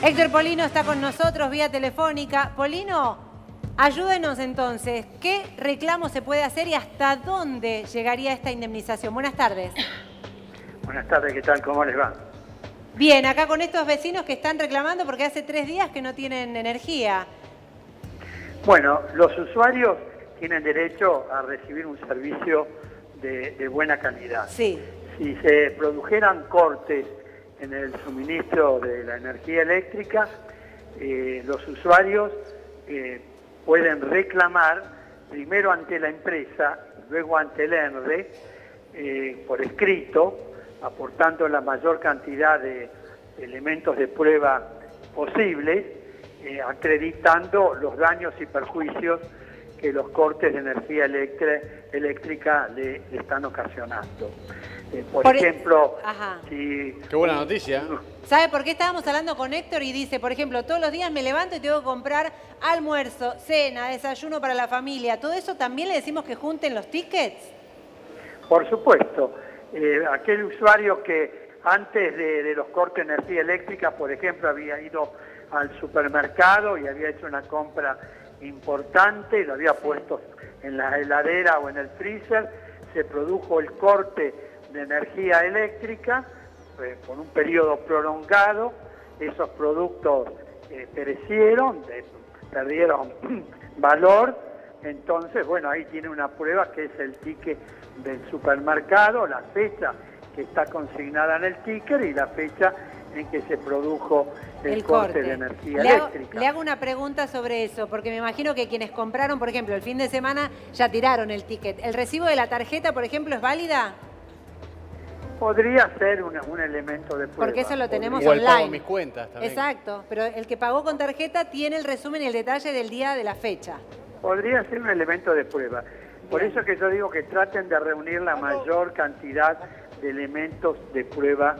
Héctor Polino está con nosotros vía telefónica. Polino, ayúdenos entonces. ¿Qué reclamo se puede hacer y hasta dónde llegaría esta indemnización? Buenas tardes. Buenas tardes, ¿qué tal? ¿Cómo les va? Bien, acá con estos vecinos que están reclamando porque hace 3 días que no tienen energía. Bueno, los usuarios tienen derecho a recibir un servicio de buena calidad. Sí. Si se produjeran cortes en el suministro de la energía eléctrica, los usuarios pueden reclamar primero ante la empresa, luego ante el ENRE, por escrito, aportando la mayor cantidad de elementos de prueba posibles, acreditando los daños y perjuicios que los cortes de energía eléctrica le están ocasionando. Por ejemplo, si... Qué buena noticia. ¿Sabe por qué estábamos hablando con Héctor? Y dice, por ejemplo, todos los días me levanto y tengo que comprar almuerzo, cena, desayuno para la familia. ¿Todo eso también le decimos que junten los tickets? Por supuesto. Aquel usuario que antes de los cortes de energía eléctrica, por ejemplo, había ido al supermercado y había hecho una compra importante, lo había puesto en la heladera o en el freezer, se produjo el corte de energía eléctrica por un periodo prolongado, esos productos perecieron, perdieron valor, entonces, bueno, ahí tiene una prueba que es el ticket del supermercado, la fecha que está consignada en el ticket y la fecha en que se produjo el corte de energía eléctrica. Le hago una pregunta sobre eso, porque me imagino que quienes compraron, por ejemplo, el fin de semana ya tiraron el ticket. ¿El recibo de la tarjeta, por ejemplo, es válida? Podría ser un elemento de prueba. Porque eso lo tenemos Igual online. pago mis cuentas también. Exacto, pero el que pagó con tarjeta tiene el resumen y el detalle del día de la fecha. Podría ser un elemento de prueba. Por eso que yo digo que traten de reunir la mayor cantidad de elementos de prueba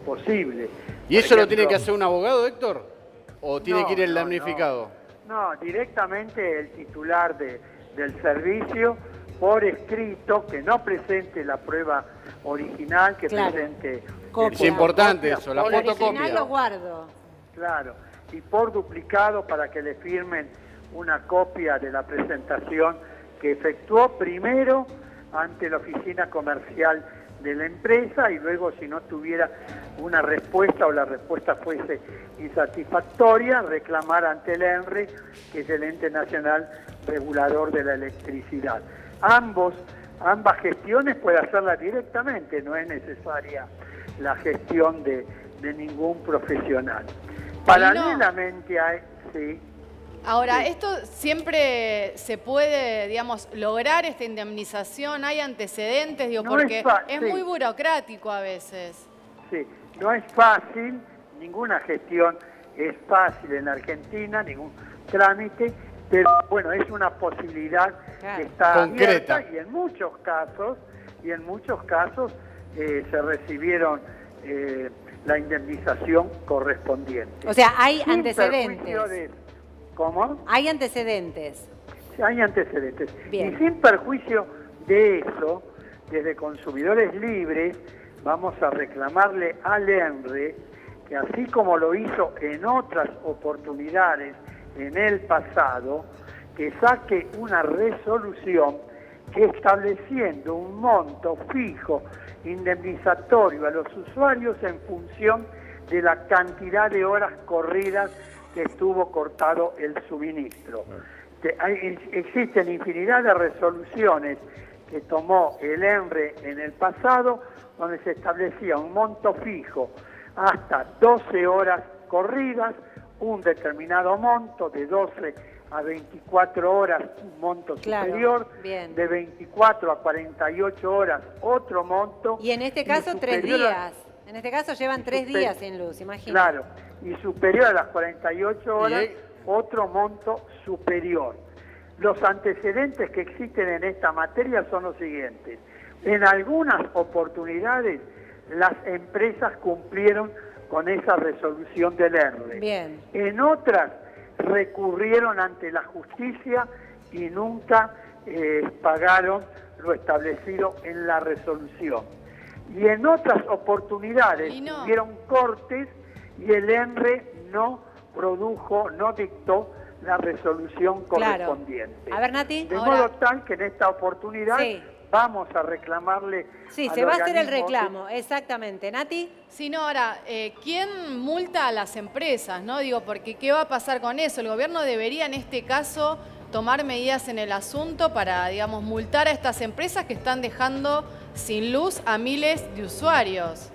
posible. ¿Y eso lo tiene que hacer un abogado, Héctor? ¿O tiene que ir el damnificado? No, directamente el titular del servicio, por escrito, que no presente la prueba original, que presente... Es importante eso, la fotocopia. fotocopia. El original lo guardo. Claro, y por duplicado para que le firmen una copia de la presentación que efectuó primero ante la oficina comercial de la empresa y luego, si no tuviera una respuesta o la respuesta fuese insatisfactoria, reclamar ante el ENRE, que es el Ente Nacional Regulador de la Electricidad. Ambas gestiones puede hacerlas directamente, no es necesaria la gestión de ningún profesional. Paralelamente a... Sí. Ahora, Sí. ¿esto siempre se puede, digamos, lograr esta indemnización? ¿Hay antecedentes? Digo, No porque es muy burocrático a veces. Sí, no es fácil, ninguna gestión es fácil en Argentina, ningún trámite, pero bueno, es una posibilidad que está concreta. abierta y en muchos casos se recibieron la indemnización correspondiente. O sea, hay Sin antecedentes. perjuicio de... ¿Cómo? Hay antecedentes. Hay antecedentes. Bien. Y sin perjuicio de eso, desde Consumidores Libres, vamos a reclamarle al ENRE que así como lo hizo en otras oportunidades en el pasado, que saque una resolución que estableciendo un monto fijo indemnizatorio a los usuarios en función de la cantidad de horas corridas que estuvo cortado el suministro. Existen infinidad de resoluciones que tomó el ENRE en el pasado, donde se establecía un monto fijo hasta 12 horas corridas, un determinado monto, de 12 a 24 horas un monto superior, bien. de 24 a 48 horas otro monto. Y en este caso 3 días. En este caso llevan 3 días sin luz, imagínate. Claro, y superior a las 48 horas, otro monto superior. Los antecedentes que existen en esta materia son los siguientes. En algunas oportunidades las empresas cumplieron con esa resolución del ENRE. Bien. En otras recurrieron ante la justicia y nunca pagaron lo establecido en la resolución. Y en otras oportunidades tuvieron cortes y el ENRE no produjo, no dictó la resolución correspondiente. A ver, Nati. De modo tal que en esta oportunidad vamos a reclamarle. Sí, se va a hacer el reclamo, exactamente. Nati. Sí, no, ahora, ¿quién multa a las empresas? ¿No? Digo, porque ¿qué va a pasar con eso? El gobierno debería en este caso tomar medidas en el asunto para, digamos, multar a estas empresas que están dejando sin luz a miles de usuarios.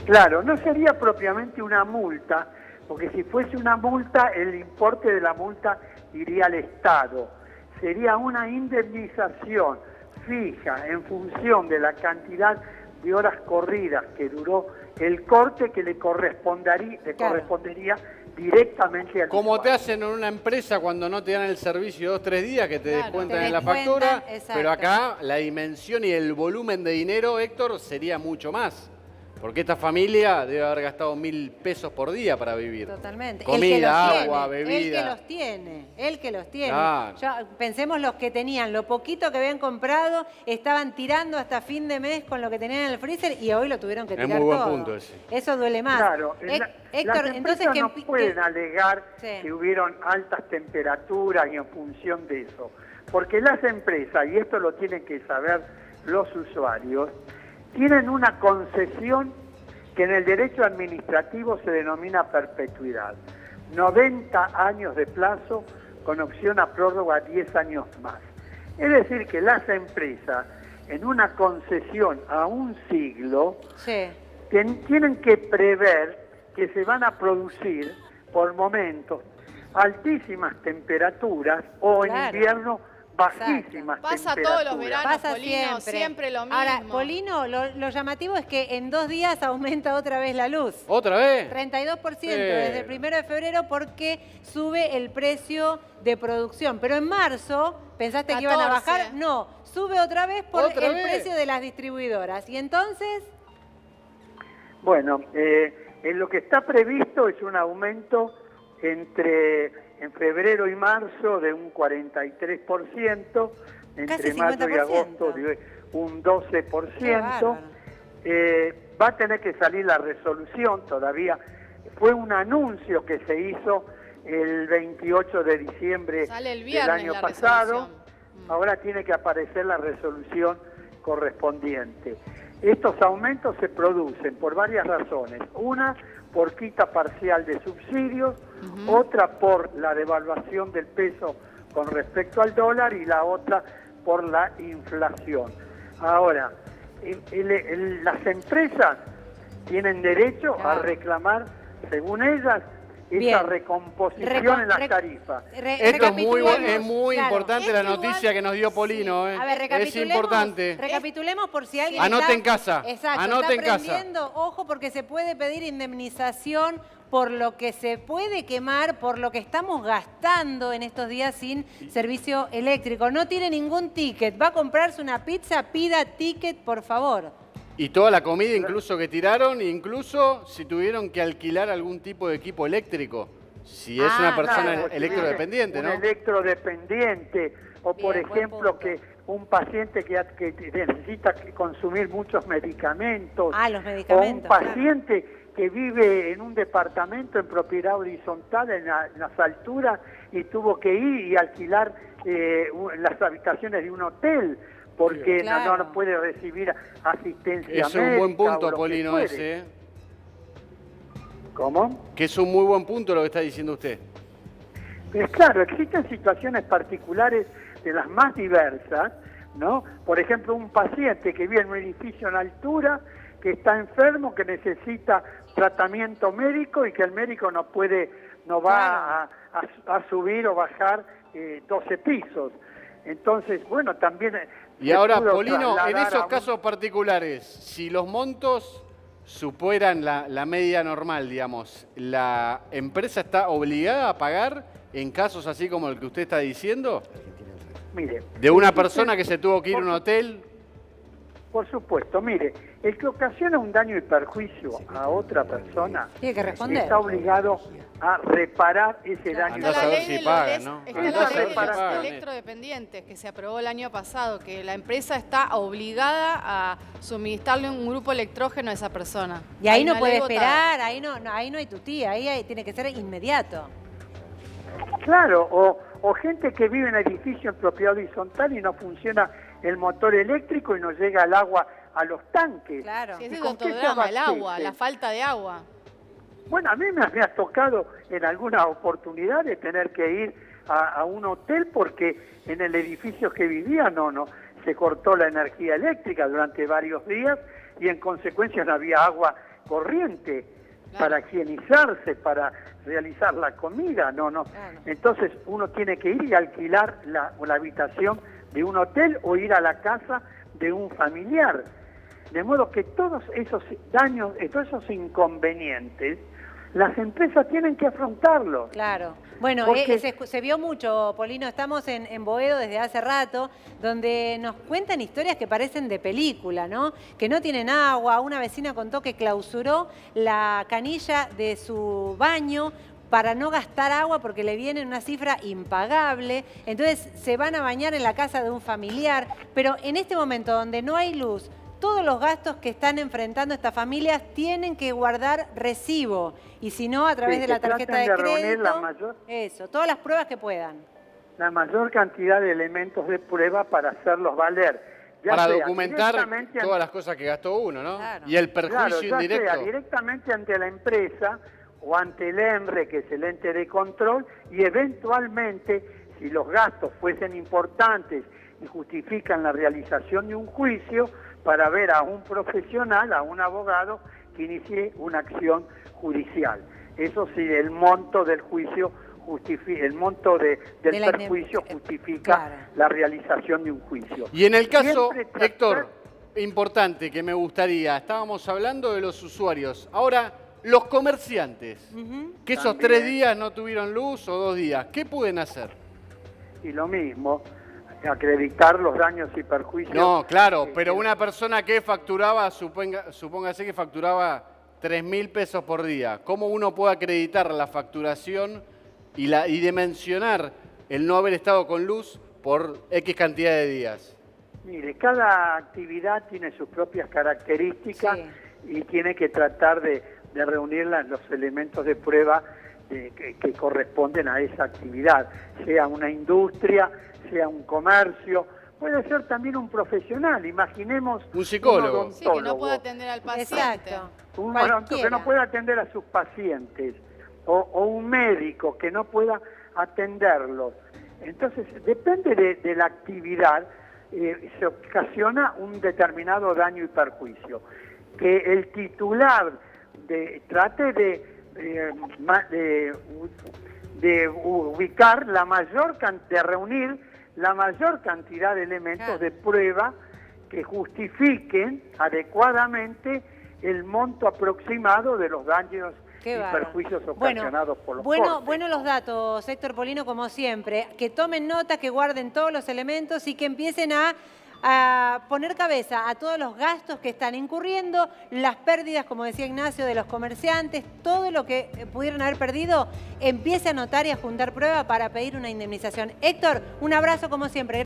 Claro, no sería propiamente una multa, porque si fuese una multa, el importe de la multa iría al Estado. Sería una indemnización fija en función de la cantidad de horas corridas que duró el corte, que le correspondería directamente al Como usuario. te hacen en una empresa cuando no te dan el servicio 2 o 3 días, que te descuentan en la factura, pero acá la dimensión y el volumen de dinero, Héctor, sería mucho más. Porque esta familia debe haber gastado 1.000 pesos por día para vivir. Totalmente. Comida, agua, bebida. El que los tiene. Claro. Pensemos los que tenían, lo poquito que habían comprado, estaban tirando hasta fin de mes con lo que tenían en el freezer y hoy lo tuvieron que tirar todo. Es muy buen punto ese. Eso duele más. Claro, Héctor, las entonces empresas no pueden alegar que hubieron altas temperaturas y en función de eso. Porque las empresas, y esto lo tienen que saber los usuarios, tienen una concesión que en el derecho administrativo se denomina perpetuidad. 90 años de plazo con opción a prórroga 10 años más. Es decir, que las empresas en una concesión a un siglo tienen que prever que se van a producir por momentos altísimas temperaturas o en invierno bajísimas Pasa temperaturas. todos los veranos, Pasa Polino, siempre lo mismo. Ahora, Polino, lo llamativo es que en 2 días aumenta otra vez la luz. ¿Otra vez? 32% desde el 1 de febrero porque sube el precio de producción. Pero en marzo, ¿pensaste que iban a bajar? No, sube otra vez por el precio de las distribuidoras. ¿Y entonces? Bueno, en lo que está previsto es un aumento en febrero y marzo de un 43%, entre mayo y agosto de un 12%. Va a tener que salir la resolución todavía. Fue un anuncio que se hizo el 28 de diciembre del año pasado. Ahora tiene que aparecer la resolución correspondiente. Estos aumentos se producen por varias razones. Una, por quita parcial de subsidios, otra por la devaluación del peso con respecto al dólar y la otra por la inflación. Ahora, las empresas tienen derecho a reclamar, según ellas, esa recomposición en las tarifas. Esto es muy importante la noticia que nos dio Polino. A ver, es importante. Recapitulemos por si alguien Anote en casa. Exacto, Anote está aprendiendo. Ojo, porque se puede pedir indemnización por lo que se puede quemar, por lo que estamos gastando en estos días sin servicio eléctrico. No tiene ningún ticket. Va a comprarse una pizza, pida ticket, por favor. Y toda la comida incluso que tiraron, incluso si tuvieron que alquilar algún tipo de equipo eléctrico. Si es una persona electrodependiente, ¿no? Un electrodependiente. O por ejemplo, que un paciente que necesita consumir muchos medicamentos. Los medicamentos. O un paciente que vive en un departamento en propiedad horizontal en las alturas y tuvo que ir y alquilar las habitaciones de un hotel porque no puede recibir asistencia médica. Es un buen punto, Polino, ese. ¿Cómo? Que es un muy buen punto lo que está diciendo usted. Pues claro, existen situaciones particulares de las más diversas, ¿no? Por ejemplo, un paciente que vive en un edificio en altura, que está enfermo, que necesita tratamiento médico y que el médico no va a subir o bajar 12 pisos. Entonces, bueno, también... Y ahora, Polino, en esos casos particulares, si los montos superan la media normal, digamos, ¿la empresa está obligada a pagar en casos así como el que usted está diciendo? Mire, ¿De una persona que se tuvo que ir a un hotel? Por supuesto, mire, el que ocasiona un daño y perjuicio a otra persona tiene que responder. Está obligado a reparar ese daño. Andá a saber si paga, ¿no? Está la ley de los electrodependientes que se aprobó el año pasado, que la empresa está obligada a suministrarle un grupo electrógeno a esa persona. Y ahí no puede esperar, ahí no hay tutía, ahí tiene que ser inmediato. Claro, o gente que vive en edificio en propiedad horizontal y no funciona el motor eléctrico y no llega el agua a los tanques. Claro. Sí, ese es otro drama, el agua, la falta de agua. Bueno, a mí me ha tocado en algunas oportunidades tener que ir a un hotel porque en el edificio que vivía se cortó la energía eléctrica durante varios días y en consecuencia no había agua corriente para higienizarse, para realizar la comida, Claro. Entonces uno tiene que ir y alquilar la habitación de un hotel o ir a la casa de un familiar. De modo que todos esos daños, todos esos inconvenientes, las empresas tienen que afrontarlos. Claro. Bueno, se vio mucho, Polino. Estamos en Boedo desde hace rato, donde nos cuentan historias que parecen de película, ¿no? Que no tienen agua. Una vecina contó que clausuró la canilla de su baño para no gastar agua porque le viene una cifra impagable. Entonces se van a bañar en la casa de un familiar. Pero en este momento donde no hay luz, todos los gastos que están enfrentando estas familias tienen que guardar recibo. Y si no, a través de la tarjeta de crédito, todas las pruebas que puedan. La mayor cantidad de elementos de prueba para hacerlos valer. Para documentar todas las cosas que gastó uno, ¿no? Claro. Y el perjuicio indirecto. Sea directamente ante la empresa o ante el ENRE, que es el ente de control, y eventualmente, si los gastos fuesen importantes y justifican la realización de un juicio, para ver a un profesional, a un abogado, que inicie una acción judicial. Eso sí, el monto del juicio justifica, el monto del perjuicio justifica la realización de un juicio. Y en el caso, Héctor, importante que me gustaría, estábamos hablando de los usuarios, ahora los comerciantes, que esos 3 días no tuvieron luz o 2 días, ¿qué pueden hacer? Y lo mismo, acreditar los daños y perjuicios. No, claro, pero una persona que facturaba, supóngase que facturaba 3.000 pesos por día, ¿cómo uno puede acreditar la facturación y dimensionar el no haber estado con luz por X cantidad de días? Mire, cada actividad tiene sus propias características y tiene que tratar de reunir los elementos de prueba que corresponden a esa actividad, sea una industria, sea un comercio, puede ser también un profesional, imaginemos un psicólogo. Un sí, que no pueda atender al paciente. Un odontólogo que no pueda atender a sus pacientes, o un médico que no pueda atenderlos. Entonces, depende de la actividad, se ocasiona un determinado daño y perjuicio. Que el titular trate de ubicar de reunir la mayor cantidad de elementos de prueba que justifiquen adecuadamente el monto aproximado de los daños y perjuicios ocasionados por los cortes. Bueno los datos, Héctor Polino, como siempre. Que tomen nota, que guarden todos los elementos y que empiecen a poner cabeza a todos los gastos que están incurriendo, las pérdidas, como decía Ignacio, de los comerciantes, todo lo que pudieron haber perdido, empiece a anotar y a juntar prueba para pedir una indemnización. Héctor, un abrazo como siempre.